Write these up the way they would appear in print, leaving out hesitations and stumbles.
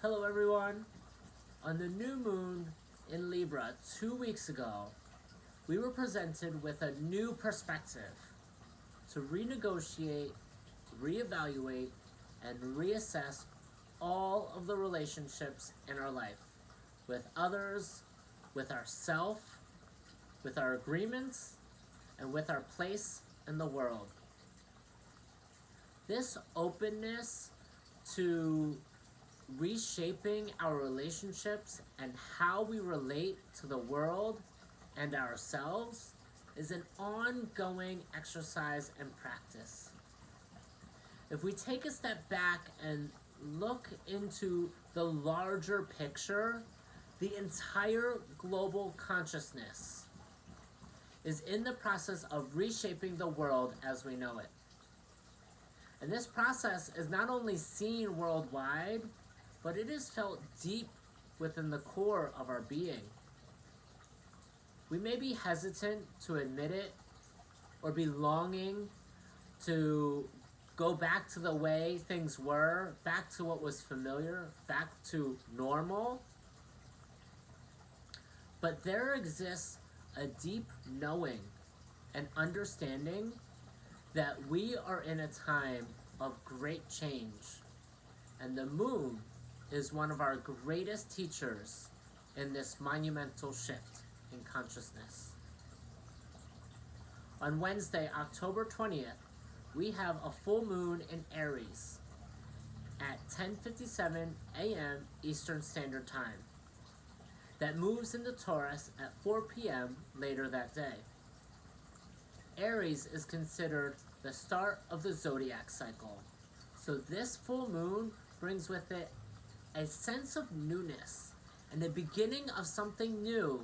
Hello everyone! On the new moon in Libra 2 weeks ago, we were presented with a new perspective to renegotiate, reevaluate, and reassess all of the relationships in our life with others, with ourself, with our agreements, and with our place in the world. This openness to reshaping our relationships and how we relate to the world and ourselves is an ongoing exercise and practice. If we take a step back and look into the larger picture, the entire global consciousness is in the process of reshaping the world as we know it. And this process is not only seen worldwide, but it is felt deep within the core of our being. We may be hesitant to admit it or be longing to go back to the way things were, back to what was familiar, back to normal. But there exists a deep knowing and understanding that we are in a time of great change, and the moon is one of our greatest teachers in this monumental shift in consciousness. On Wednesday, October 20th, we have a full moon in Aries at 10:57 a.m. Eastern Standard Time that moves into Taurus at 4 p.m. later that day. Aries is considered the start of the zodiac cycle, so this full moon brings with it a sense of newness and the beginning of something new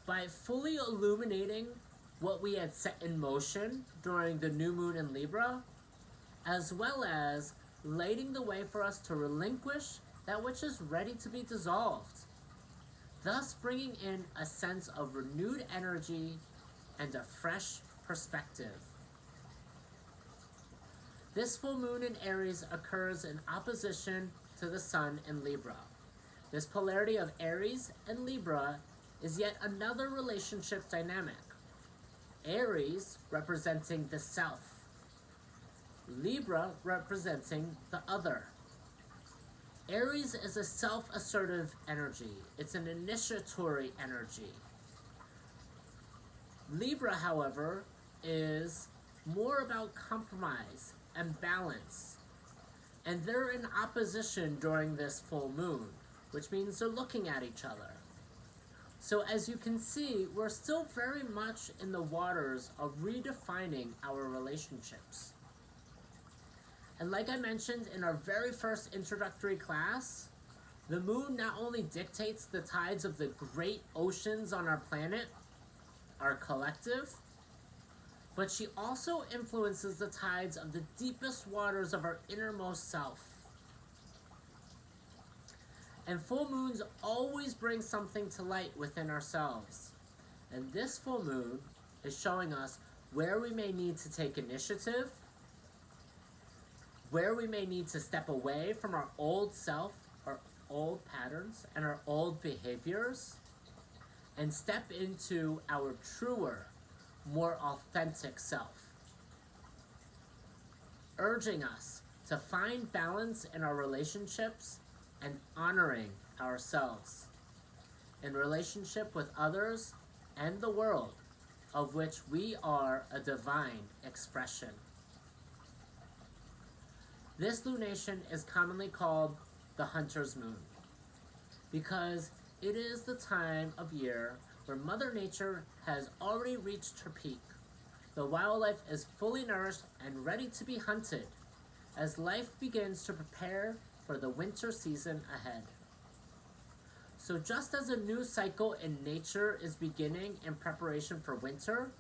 by fully illuminating what we had set in motion during the new moon in Libra, as well as lighting the way for us to relinquish that which is ready to be dissolved, thus bringing in a sense of renewed energy and a fresh perspective. This full moon in Aries occurs in opposition to the Sun in Libra. This polarity of Aries and Libra is yet another relationship dynamic. Aries representing the self, Libra representing the other. Aries is a self-assertive energy. It's an initiatory energy. Libra, however, is more about compromise and balance. And they're in opposition during this full moon, which means they're looking at each other. So as you can see, we're still very much in the waters of redefining our relationships. And like I mentioned in our very first introductory class, the moon not only dictates the tides of the great oceans on our planet, our collective, but she also influences the tides of the deepest waters of our innermost self. And full moons always bring something to light within ourselves. And this full moon is showing us where we may need to take initiative, where we may need to step away from our old self, our old patterns, and our old behaviors, and step into our truer, more authentic self, urging us to find balance in our relationships and honoring ourselves in relationship with others and the world, of which we are a divine expression. This lunation is commonly called the Hunter's Moon because it is the time of year where Mother Nature has already reached her peak. The wildlife is fully nourished and ready to be hunted as life begins to prepare for the winter season ahead. So just as a new cycle in nature is beginning in preparation for winter,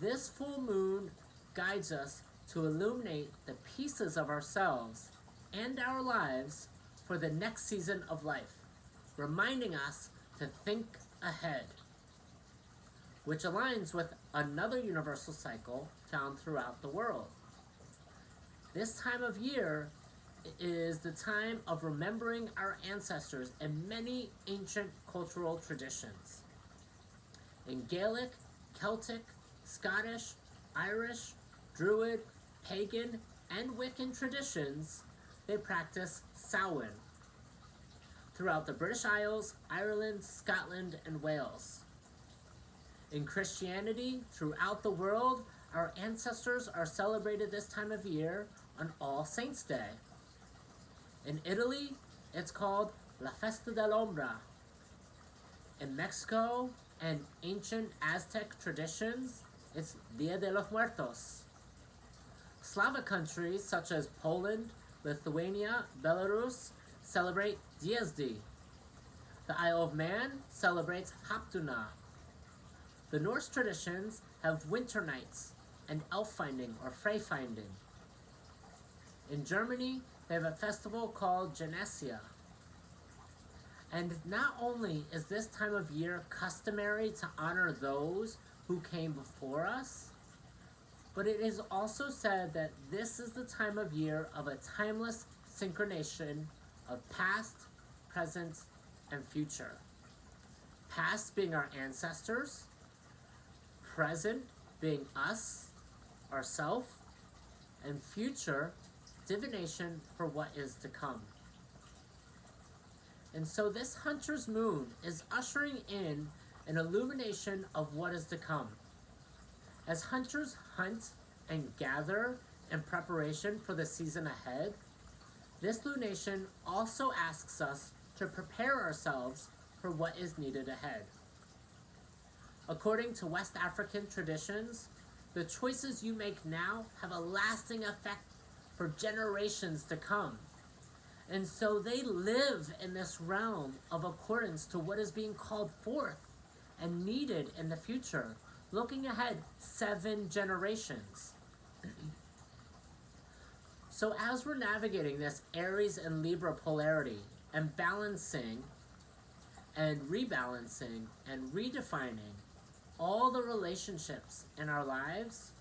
this full moon guides us to illuminate the pieces of ourselves and our lives for the next season of life, reminding us to think ahead, which aligns with another universal cycle found throughout the world. This time of year is the time of remembering our ancestors and many ancient cultural traditions. In Gaelic, Celtic, Scottish, Irish, Druid, pagan, and Wiccan traditions, they practice Samhain. Throughout the British Isles, Ireland, Scotland, and Wales. In Christianity, throughout the world, our ancestors are celebrated this time of year on All Saints' Day. In Italy, it's called La Festa dell'Ombra. In Mexico and ancient Aztec traditions, it's Dia de los Muertos. Slavic countries such as Poland, Lithuania, Belarus celebrate Diezdi. The Isle of Man celebrates Haptuna. The Norse traditions have winter nights and elf finding or Frey finding. In Germany, they have a festival called Genesia. And not only is this time of year customary to honor those who came before us, but it is also said that this is the time of year of a timeless synchronization of past, present, and future. Past being our ancestors, present being us, ourself, and future divination for what is to come. And so this hunter's moon is ushering in an illumination of what is to come. As hunters hunt and gather in preparation for the season ahead, this lunation also asks us to prepare ourselves for what is needed ahead. According to West African traditions, the choices you make now have a lasting effect for generations to come. And so they live in this realm of accordance to what is being called forth and needed in the future, looking ahead 7 generations. So as we're navigating this Aries and Libra polarity and balancing and rebalancing and redefining all the relationships in our lives,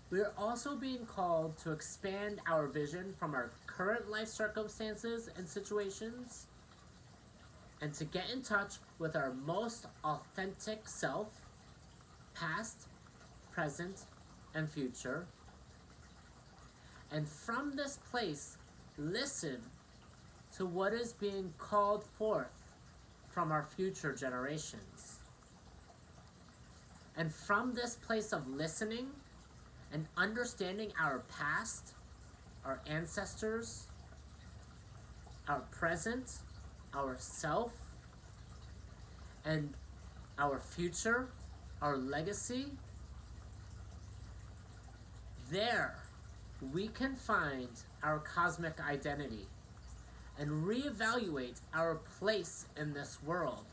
we are also being called to expand our vision from our current life circumstances and situations and to get in touch with our most authentic self, past, present, and future. And from this place, listen to what is being called forth from our future generations. And from this place of listening and understanding our past, our ancestors, our present, our self, and our future, our legacy, there we can find our cosmic identity and reevaluate our place in this world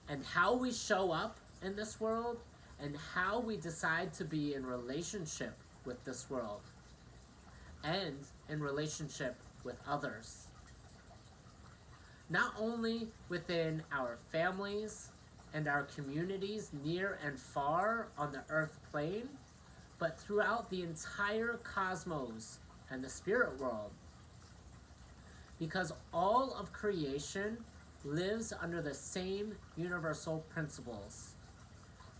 and how we show up in this world and how we decide to be in relationship with this world and in relationship with others. Not only within our families and our communities near and far on the earth plane, but throughout the entire cosmos and the spirit world. Because all of creation lives under the same universal principles.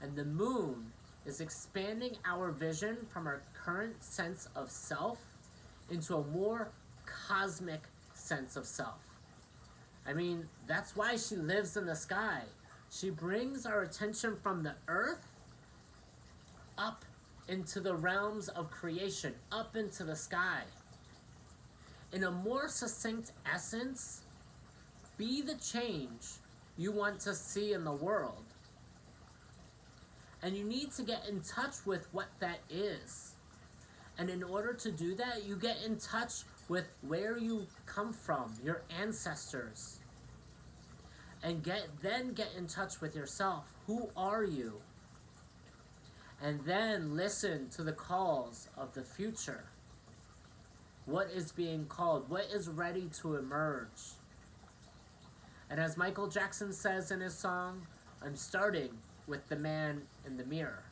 And the moon is expanding our vision from our current sense of self into a more cosmic sense of self. I mean, that's why she lives in the sky. She brings our attention from the earth up into the realms of creation, up into the sky. In a more succinct essence, be the change you want to see in the world. And you need to get in touch with what that is. And in order to do that, you get in touch with where you come from, your ancestors. And then get in touch with yourself. Who are you? And then listen to the calls of the future. What is being called? What is ready to emerge? And as Michael Jackson says in his song, I'm starting with the man in the mirror.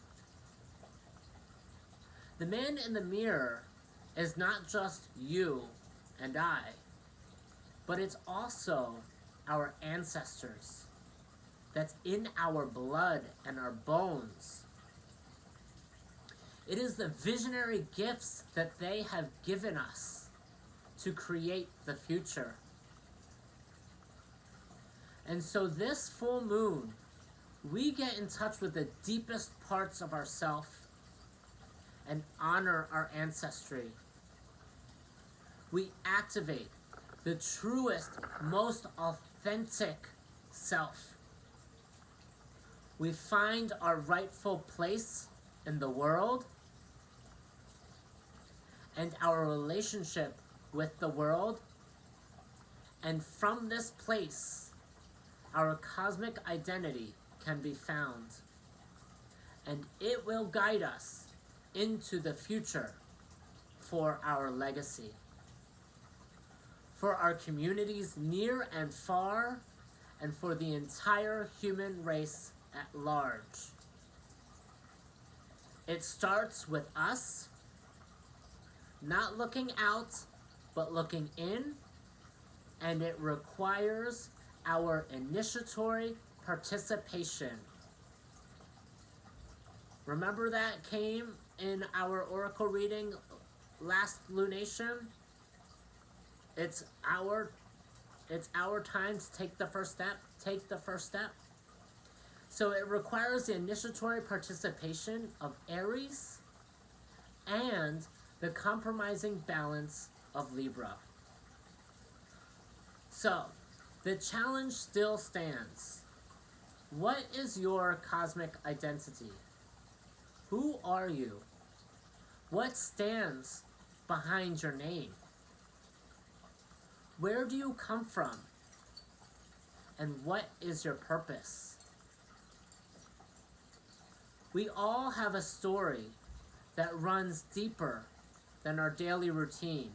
The man in the mirror is not just you and I, but it's also our ancestors. That's in our blood and our bones. It is the visionary gifts that they have given us to create the future. And so this full moon, we get in touch with the deepest parts of ourself and honor our ancestry. We activate the truest, most authentic self. We find our rightful place in the world and our relationship with the world. And from this place, our cosmic identity can be found. And it will guide us into the future for our legacy, for our communities near and far, and for the entire human race at large. It starts with us not looking out, but looking in, and it requires our initiatory participation. Remember that came in our oracle reading last lunation? It's our time to take the first step. Take the first step. So it requires the initiatory participation of Aries and the compromising balance of Libra. So the challenge still stands. What is your cosmic identity? Who are you? What stands behind your name? Where do you come from? And what is your purpose? We all have a story that runs deeper than our daily routine.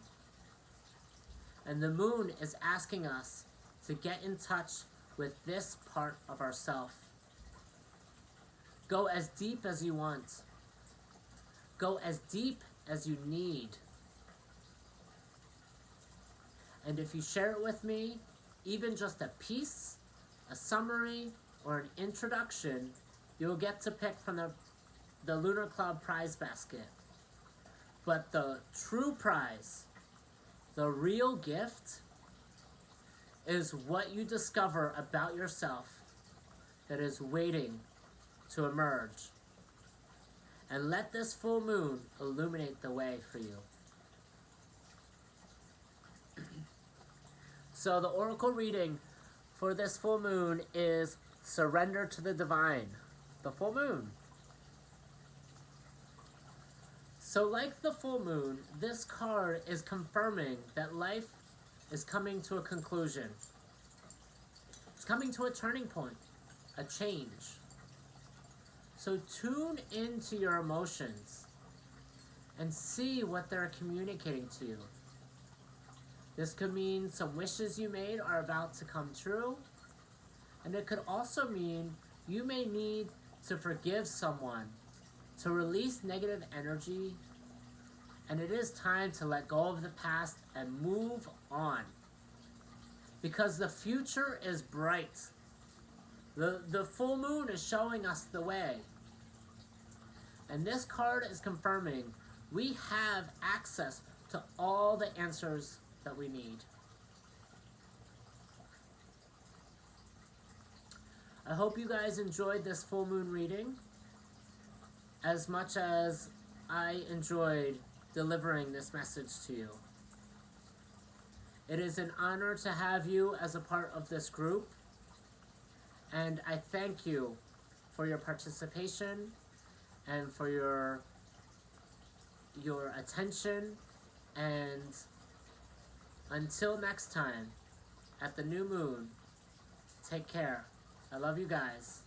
And the moon is asking us to get in touch with this part of ourself. Go as deep as you want. Go as deep as you need. And if you share it with me, even just a piece, a summary, or an introduction, you'll get to pick from the Lunar Club prize basket. But the true prize, the real gift, is what you discover about yourself that is waiting to emerge. And let this full moon illuminate the way for you. So the oracle reading for this full moon is Surrender to the Divine, the full moon. So like the full moon, this card is confirming that life is coming to a conclusion. It's coming to a turning point, a change. So tune into your emotions and see what they're communicating to you. This could mean some wishes you made are about to come true. And it could also mean you may need to forgive someone, to release negative energy. And it is time to let go of the past and move on. Because the future is bright. The full moon is showing us the way. And this card is confirming we have access to all the answers that we need. I hope you guys enjoyed this full moon reading as much as I enjoyed delivering this message to you. It is an honor to have you as a part of this group, and I thank you for your participation and for your attention. And until next time, at the new moon, take care. I love you guys.